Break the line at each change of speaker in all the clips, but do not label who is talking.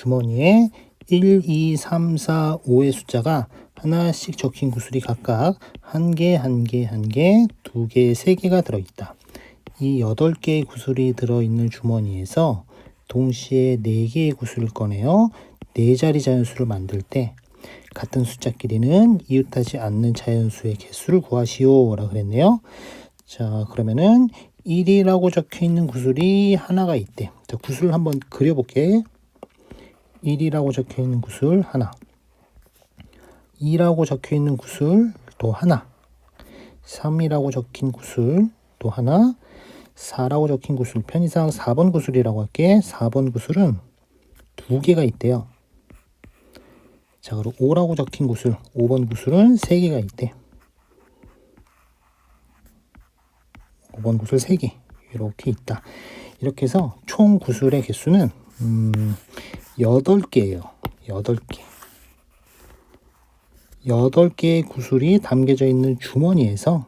주머니에 1, 2, 3, 4, 5의 숫자가 하나씩 적힌 구슬이 각각 1개, 1개, 1개, 2개, 3개가 들어있다. 이 8개의 구슬이 들어있는 주머니에서 동시에 4개의 구슬을 꺼내어 4자리 자연수를 만들 때 같은 숫자끼리는 이웃하지 않는 자연수의 개수를 구하시오 라고 그랬네요. 자, 그러면은 1이라고 적혀 있는 구슬이 하나가 있대. 자, 구슬 한번 그려볼게. 1이라고 적혀 있는 구슬 하나, 2라고 적혀 있는 구슬 또 하나, 3이라고 적힌 구슬 또 하나, 4라고 적힌 구슬, 편의상 4번 구슬이라고 할게. 4번 구슬은 2개가 있대요. 자, 그리고 5라고 적힌 구슬, 5번 구슬은 3개가 있대. 5번 구슬 3개 이렇게 있다. 이렇게 해서 총 구슬의 개수는 8개예요. 8개. 8개의 구슬이 담겨져 있는 주머니에서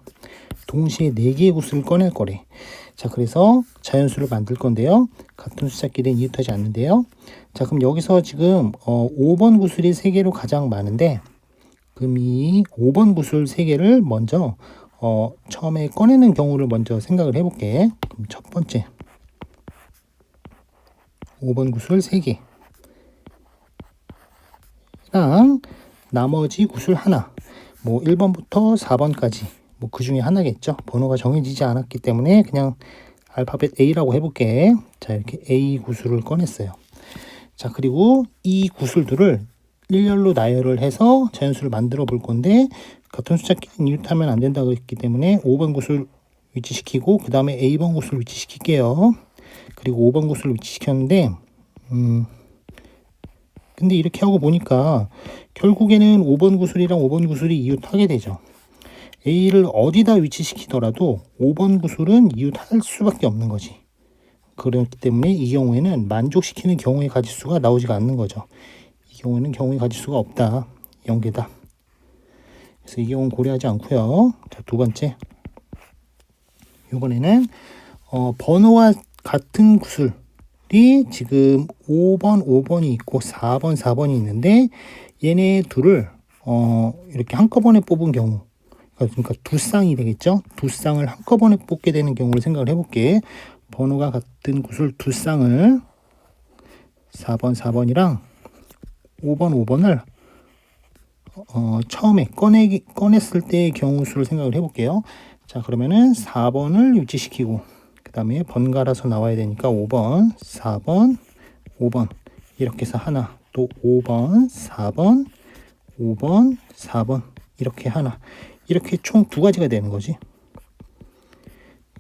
동시에 4개의 구슬을 꺼낼 거래. 자, 그래서 자연수를 만들 건데요. 같은 숫자끼리는 이웃하지 않는데요. 자, 그럼 여기서 지금 5번 구슬이 3개로 가장 많은데, 그럼 이 5번 구슬 3개를 먼저 처음에 꺼내는 경우를 먼저 생각을 해볼게. 그럼 첫 번째 5번 구슬 3개 랑 나머지 구슬 하나, 뭐 1번부터 4번까지 뭐 그 중에 하나겠죠. 번호가 정해지지 않았기 때문에 그냥 알파벳 A라고 해볼게. 자, 이렇게 A 구슬을 꺼냈어요. 자, 그리고 이 구슬들을 일렬로 나열을 해서 자연수를 만들어 볼 건데, 같은 숫자끼리 이웃하면 안 된다고 했기 때문에 5번 구슬 위치시키고 그 다음에 A번 구슬 위치시킬게요. 그리고 5번 구슬 위치시켰는데 근데 이렇게 하고 보니까 결국에는 5번 구슬이랑 5번 구슬이 이웃하게 되죠. A를 어디다 위치시키더라도 5번 구슬은 이웃할 수밖에 없는 거지. 그렇기 때문에 이 경우에는 만족시키는 경우의 가지수가 나오지가 않는 거죠. 이 경우에는 경우의 가지수가 없다. 0개다. 그래서 이 경우는 고려하지 않고요. 자, 두 번째. 이번에는 번호와 같은 구슬이 지금 5번이 있고 4번이 있는데, 얘네 둘을 이렇게 한꺼번에 뽑은 경우, 그러니까 두 쌍이 되겠죠. 두 쌍을 한꺼번에 뽑게 되는 경우를 생각을 해볼게. 번호가 같은 구슬 두 쌍을 4번이랑 5번을 처음에 꺼냈을 때의 경우 수를 생각을 해볼게요. 자, 그러면은 4번을 위치시키고 그 다음에 번갈아서 나와야 되니까 5번, 4번, 5번 이렇게 해서 하나, 또 5번, 4번, 5번, 4번 이렇게 하나, 이렇게 총 2가지가 되는 거지.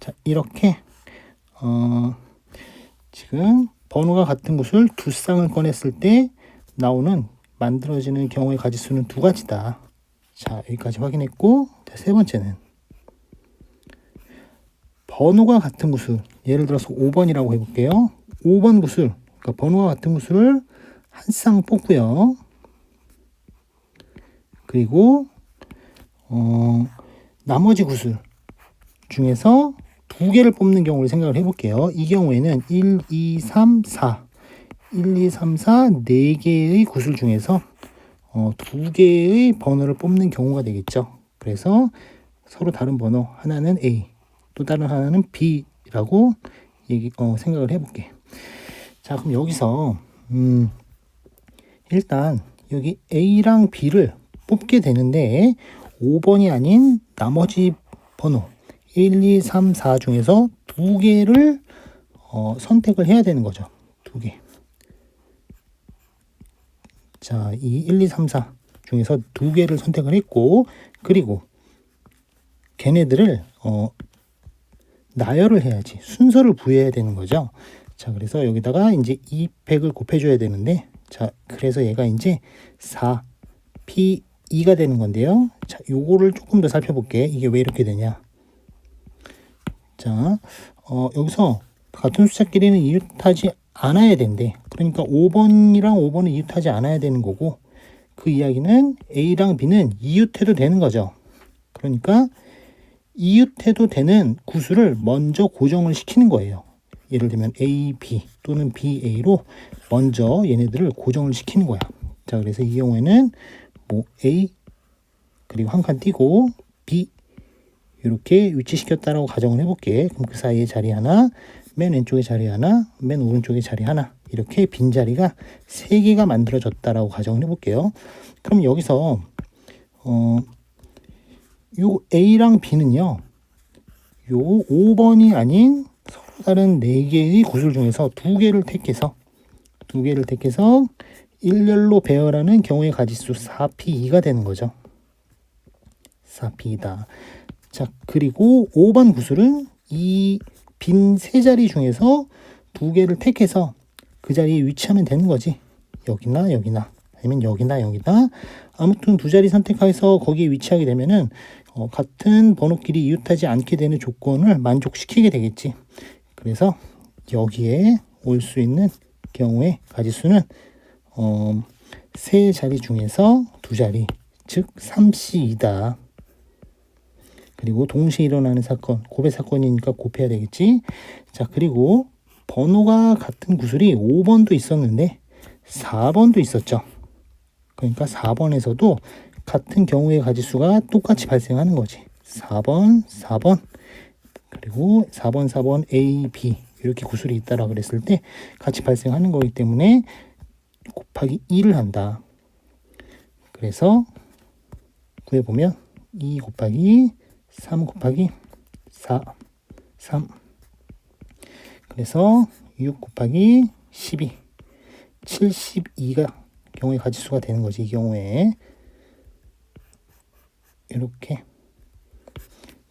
자, 이렇게 지금 번호가 같은 구슬 두 쌍을 꺼냈을 때 만들어지는 경우의 가지수는 2가지다. 자, 여기까지 확인했고, 자, 세 번째는 번호가 같은 구슬, 예를 들어서 5번이라고 해볼게요. 5번 구슬, 그러니까 번호가 같은 구슬을 한 쌍 뽑고요. 그리고 나머지 구슬 중에서 2개를 뽑는 경우를 생각을 해볼게요. 이 경우에는 1, 2, 3, 4 4개의 구슬 중에서 2개의 번호를 뽑는 경우가 되겠죠. 그래서 서로 다른 번호, 하나는 A, 또 다른 하나는 B라고 생각을 해볼게. 자, 그럼 여기서 일단 여기 A랑 B를 뽑게 되는데 5번이 아닌 나머지 번호 1, 2, 3, 4 중에서 2개를 선택을 해야 되는 거죠. 2개. 자, 이 1, 2, 3, 4 중에서 2개를 선택을 했고, 그리고 걔네들을 나열을 해야지. 순서를 부여해야 되는 거죠. 자, 그래서 여기다가 이제 2팩을 곱해줘야 되는데, 자, 그래서 얘가 이제 4P2가 되는 건데요. 자, 요거를 조금 더 살펴볼게. 이게 왜 이렇게 되냐. 자, 여기서 같은 숫자끼리는 이웃하지 않아야 된대. 그러니까 5번이랑 5번은 이웃하지 않아야 되는 거고, 그 이야기는 A랑 B는 이웃해도 되는 거죠. 그러니까 이웃해도 되는 구슬을 먼저 고정을 시키는 거예요. 예를 들면 AB 또는 BA로 먼저 얘네들을 고정을 시키는 거야. 자, 그래서 이 경우에는 뭐 A 그리고 한 칸 띄고 B 이렇게 위치시켰다라고 가정을 해볼게. 그럼 그 사이에 자리 하나, 맨 왼쪽에 자리 하나, 맨 오른쪽에 자리 하나, 이렇게 빈자리가 3개가 만들어졌다라고 가정을 해볼게요. 그럼 여기서 요 A랑 B는요, 요 5번이 아닌 서로 다른 4개의 구슬 중에서 2개를 택해서 일렬로 배열하는 경우의 가지수 4P2가 되는 거죠. 4P이다. 자, 그리고 5번 구슬은 이 빈 3자리 중에서 2개를 택해서 그 자리에 위치하면 되는 거지. 여기나 여기나 아니면 여기나 여기나, 아무튼 2자리 선택해서 거기에 위치하게 되면은 같은 번호끼리 이웃하지 않게 되는 조건을 만족시키게 되겠지. 그래서 여기에 올 수 있는 경우의 가지수는 3자리 중에서 2자리, 즉 3C이다. 그리고 동시에 일어나는 사건, 곱의 사건이니까 곱해야 되겠지. 자, 그리고 번호가 같은 구슬이 5번도 있었는데 4번도 있었죠. 그러니까 4번에서도 같은 경우의 가지수가 똑같이 발생하는 거지. 4번, 4번, 그리고 4번, 4번, A, B 이렇게 구슬이 있다라 그랬을 때 같이 발생하는 거기 때문에 곱하기 2를 한다. 그래서 구해보면 2 곱하기 3 곱하기 4, 3. 그래서 6 곱하기 12, 72가 경우의 가지수가 되는 거지. 이 경우에 이렇게.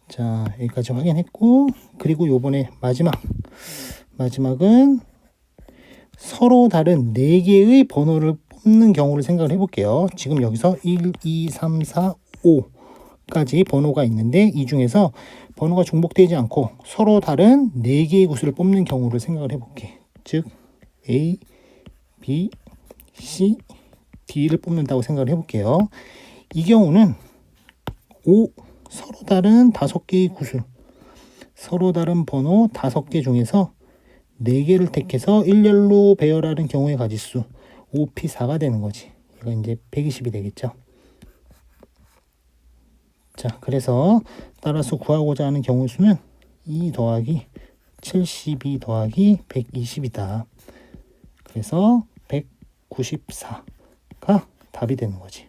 자, 여기까지 확인했고, 그리고 요번에 마지막은 서로 다른 4개의 번호를 뽑는 경우를 생각을 해볼게요. 지금 여기서 1, 2, 3, 4, 5까지 번호가 있는데 이 중에서 번호가 중복되지 않고 서로 다른 4개의 구슬을 뽑는 경우를 생각을 해볼게. 즉 A, B, C, D를 뽑는다고 생각을 해볼게요. 이 경우는 서로 다른 5개의 구슬, 서로 다른 번호 5개 중에서 4개를 택해서 일렬로 배열하는 경우의 가지수 5P4가 되는 거지. 이거 이제 120이 되겠죠. 자, 그래서 따라서 구하고자 하는 경우 수는 2 더하기 72 더하기 120이다. 그래서 194가 답이 되는 거지.